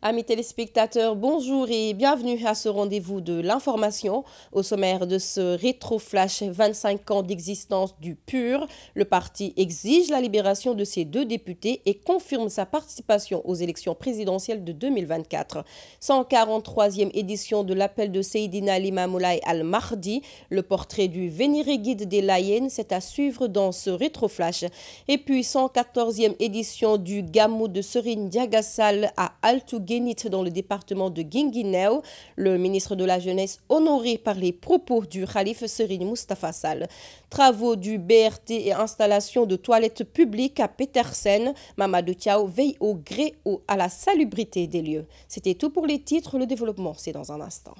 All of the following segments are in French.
Amis téléspectateurs, bonjour et bienvenue à ce rendez-vous de l'information. Au sommaire de ce rétro-flash 25 ans d'existence du PUR, le parti exige la libération de ses 2 députés et confirme sa participation aux élections présidentielles de 2024. 143e édition de l'appel de Seydina Limamoulaye Al-Mahdi, le portrait du vénéré guide des Layènes, c'est à suivre dans ce rétro-flash. Et puis 114e édition du Gamou de Serigne Ndiaga Sall à Altou dans le département de Guinguinéo, le ministre de la Jeunesse honoré par les propos du Khalife Serigne Moustapha Sall. Travaux du BRT et installation de toilettes publiques à Petersen, Mamadou Thiaw veille au gré à la salubrité des lieux. C'était tout pour les titres, le développement c'est dans un instant.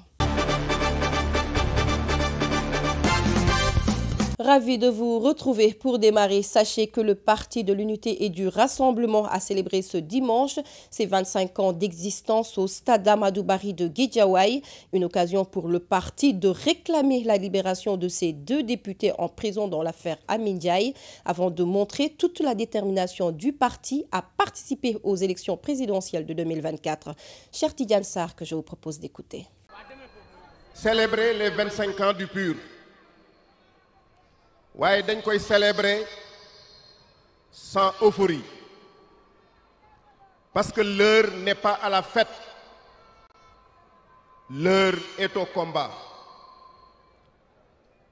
Ravi de vous retrouver pour démarrer. Sachez que le Parti de l'Unité et du Rassemblement a célébré ce dimanche ses 25 ans d'existence au stade Amadou Barry de Guédiawaye. Une occasion pour le parti de réclamer la libération de ses 2 députés en prison dans l'affaire Amin Ndiaye, avant de montrer toute la détermination du parti à participer aux élections présidentielles de 2024. Cher Tidiane Sarr, que je vous propose d'écouter. Célébrer les 25 ans du PUR. Ouais, dañ koy célébrer sans euphorie. Parce que l'heure n'est pas à la fête. L'heure est au combat.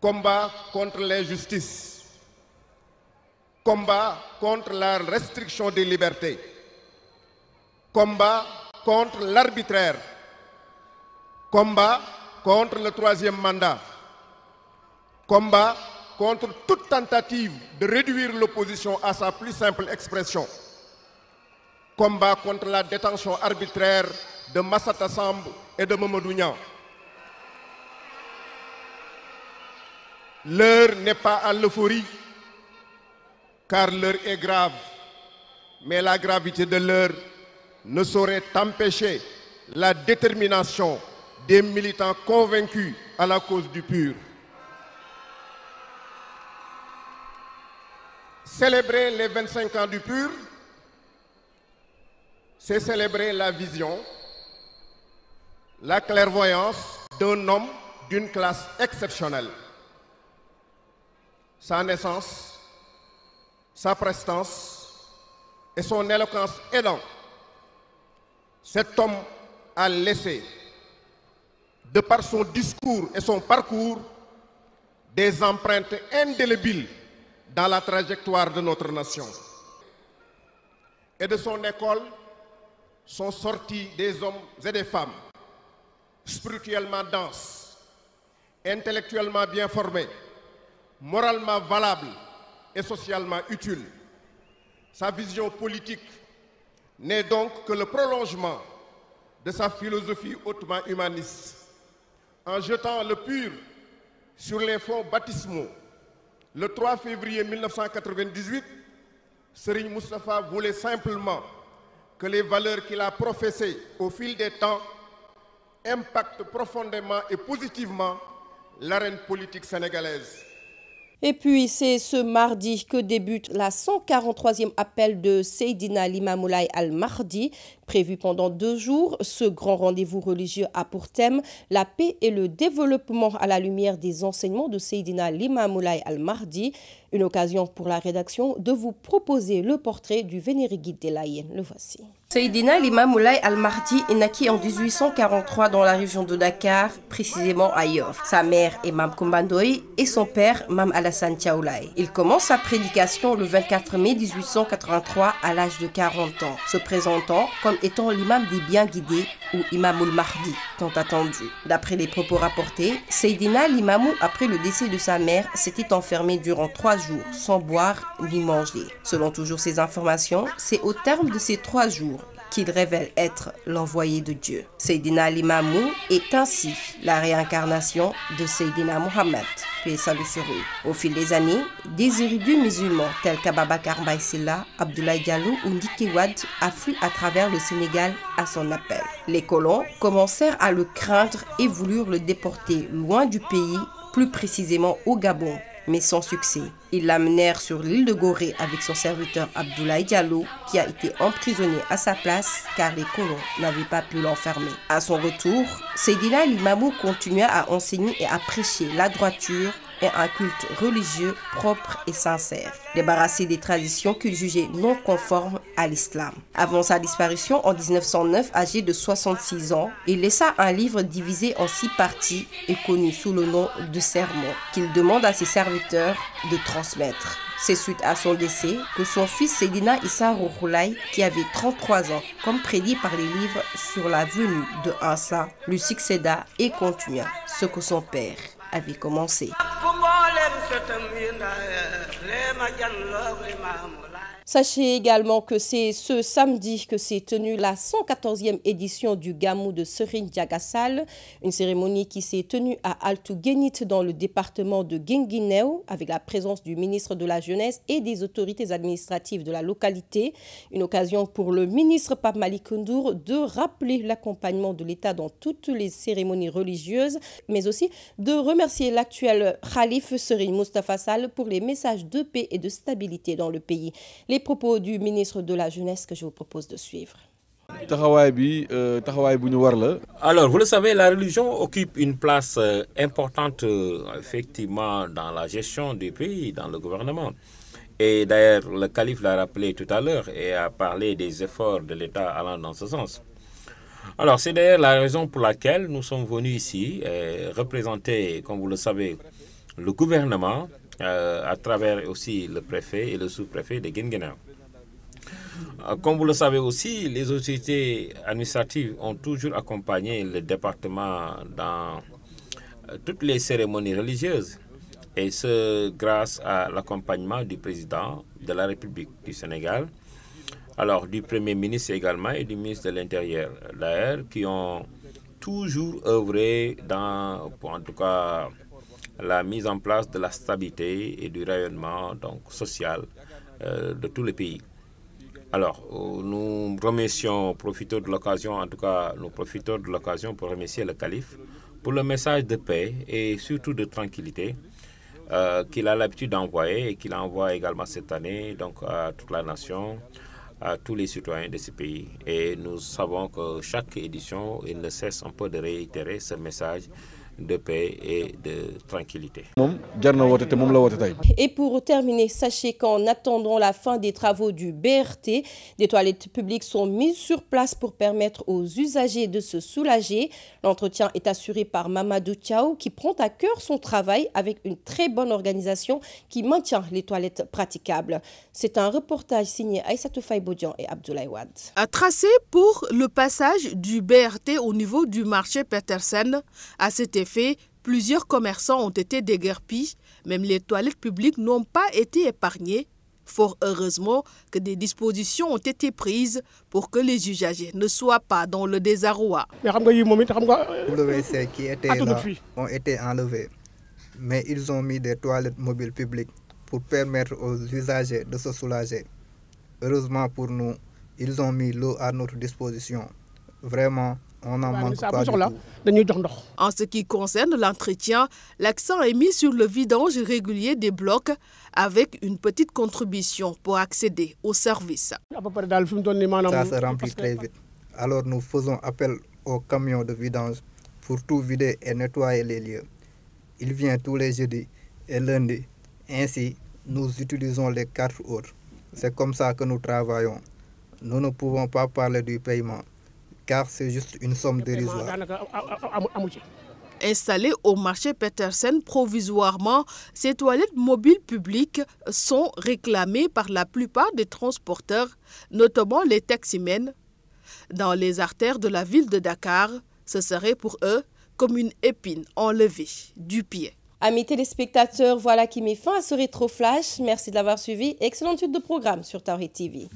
Combat contre l'injustice. Combat contre la restriction des libertés. Combat contre l'arbitraire. Combat contre le 3e mandat. Combat contre toute tentative de réduire l'opposition à sa plus simple expression. Combat contre la détention arbitraire de Massata Samb et de Mamadou Niang. L'heure n'est pas à l'euphorie, car l'heure est grave. Mais la gravité de l'heure ne saurait empêcher la détermination des militants convaincus à la cause du PUR. Célébrer les 25 ans du PUR, c'est célébrer la vision, la clairvoyance d'un homme d'une classe exceptionnelle. Sa naissance, sa prestance et son éloquence aidant, cet homme a laissé, de par son discours et son parcours, des empreintes indélébiles dans la trajectoire de notre nation. Et de son école sont sortis des hommes et des femmes spirituellement denses, intellectuellement bien formés, moralement valables et socialement utiles. Sa vision politique n'est donc que le prolongement de sa philosophie hautement humaniste. En jetant le PUR sur les fonds baptismaux, le 3 février 1998, Serigne Moustapha voulait simplement que les valeurs qu'il a professées au fil des temps impactent profondément et positivement l'arène politique sénégalaise. Et puis, c'est ce mardi que débute la 143e appel de Seydina Limamoulaye Al-Mahdi. Prévu pendant 2 jours, ce grand rendez-vous religieux a pour thème la paix et le développement à la lumière des enseignements de Seydina Limamoulaye Al-Mahdi. Une occasion pour la rédaction de vous proposer le portrait du vénéré guide des Layènes. Le voici. Seydina Limamoulaye Al-Mahdi est naquit en 1843 dans la région de Dakar, précisément à Yoff. Sa mère est Mam Koumbandoy et son père Mam Alassane Thiaoulaye. Il commence sa prédication le 24 mai 1883 à l'âge de 40 ans, se présentant comme étant l'imam des bien guidés ou Imamul Mahdi, tant attendu. D'après les propos rapportés, Seydina Limamou, après le décès de sa mère, s'était enfermé durant 3 jours sans boire ni manger. Selon toujours ces informations, c'est au terme de ces 3 jours qu'il révèle être l'envoyé de Dieu. Seydina Limamou est ainsi la réincarnation de Seydina Mohamed, paix et salut sur eux. Au fil des années, des érudits musulmans tels qu'Ababacar Mbaye Sylla, Abdoulaye Diallo ou Ndiki Wade affluent à travers le Sénégal à son appel. Les colons commencèrent à le craindre et voulurent le déporter loin du pays, plus précisément au Gabon. mais sans succès. Ils l'amenèrent sur l'île de Gorée avec son serviteur Abdoulaye Diallo, qui a été emprisonné à sa place car les colons n'avaient pas pu l'enfermer. À son retour, Seydina Limamou continua à enseigner et à prêcher la droiture et un culte religieux propre et sincère, débarrassé des traditions qu'il jugeait non conformes à l'islam. Avant sa disparition en 1909, âgé de 66 ans, il laissa un livre divisé en 6 parties et connu sous le nom de Sermons, qu'il demande à ses serviteurs de transmettre. C'est suite à son décès que son fils Seydina Issa Rouhoulaye, qui avait 33 ans, comme prédit par les livres sur la venue de un saint, lui succéda et continua ce que son père avait commencé. Sachez également que c'est ce samedi que s'est tenue la 114e édition du Gamou de Serigne Diagassal, une cérémonie qui s'est tenue à Altou Guénit dans le département de Guinguinéo avec la présence du ministre de la Jeunesse et des autorités administratives de la localité. Une occasion pour le ministre Pape Malick Ndour de rappeler l'accompagnement de l'État dans toutes les cérémonies religieuses, mais aussi de remercier l'actuel Khalife Serigne Moustapha Sall pour les messages de paix et de stabilité dans le pays. Les propos du ministre de la Jeunesse que je vous propose de suivre. Alors, vous le savez, la religion occupe une place importante, effectivement, dans la gestion du pays, dans le gouvernement. Et d'ailleurs, le calife l'a rappelé tout à l'heure et a parlé des efforts de l'État allant dans ce sens. Alors, c'est d'ailleurs la raison pour laquelle nous sommes venus ici représenter, comme vous le savez, le gouvernement, à travers aussi le préfet et le sous-préfet de Guinguinéo. Comme vous le savez aussi, les autorités administratives ont toujours accompagné le département dans toutes les cérémonies religieuses, et ce grâce à l'accompagnement du président de la République du Sénégal, alors du Premier ministre également et du ministre de l'Intérieur, d'ailleurs, qui ont toujours œuvré dans, en tout cas, la mise en place de la stabilité et du rayonnement donc, social de tout le pays. Alors, nous remercions, profitons de l'occasion, en tout cas, nous profitons de l'occasion pour remercier le calife pour le message de paix et surtout de tranquillité qu'il a l'habitude d'envoyer et qu'il envoie également cette année donc, à toute la nation, à tous les citoyens de ce pays. Et nous savons que chaque édition, il ne cesse un peu de réitérer ce message de paix et de tranquillité. Et pour terminer, sachez qu'en attendant la fin des travaux du BRT, des toilettes publiques sont mises sur place pour permettre aux usagers de se soulager. L'entretien est assuré par Mamadou Thiaw qui prend à cœur son travail avec une très bonne organisation qui maintient les toilettes praticables. C'est un reportage signé Aïssatou Faye Bodian et Abdoulaye Wade. A tracé pour le passage du BRT au niveau du marché Petersen. À cet effet, plusieurs commerçants ont été déguerpis, même les toilettes publiques n'ont pas été épargnées. Fort heureusement que des dispositions ont été prises pour que les usagers ne soient pas dans le désarroi. WC qui étaient là ont été enlevés, mais ils ont mis des toilettes mobiles publiques pour permettre aux usagers de se soulager. Heureusement pour nous, ils ont mis l'eau à notre disposition. Vraiment, on n'en manque pas du tout. En ce qui concerne l'entretien, l'accent est mis sur le vidange régulier des blocs avec une petite contribution pour accéder aux services. Ça se remplit très vite. Alors nous faisons appel aux camions de vidange pour tout vider et nettoyer les lieux. Il vient tous les jeudis et lundis. Ainsi, nous utilisons les cartes autres. C'est comme ça que nous travaillons. Nous ne pouvons pas parler du paiement, car c'est juste une somme dérisoire. Installées au marché Petersen provisoirement, ces toilettes mobiles publiques sont réclamées par la plupart des transporteurs, notamment les taximens. Dans les artères de la ville de Dakar, ce serait pour eux comme une épine enlevée du pied. Amis téléspectateurs, voilà qui met fin à ce rétro-flash. Merci de l'avoir suivi. Excellente suite de programme sur Tawhid TV.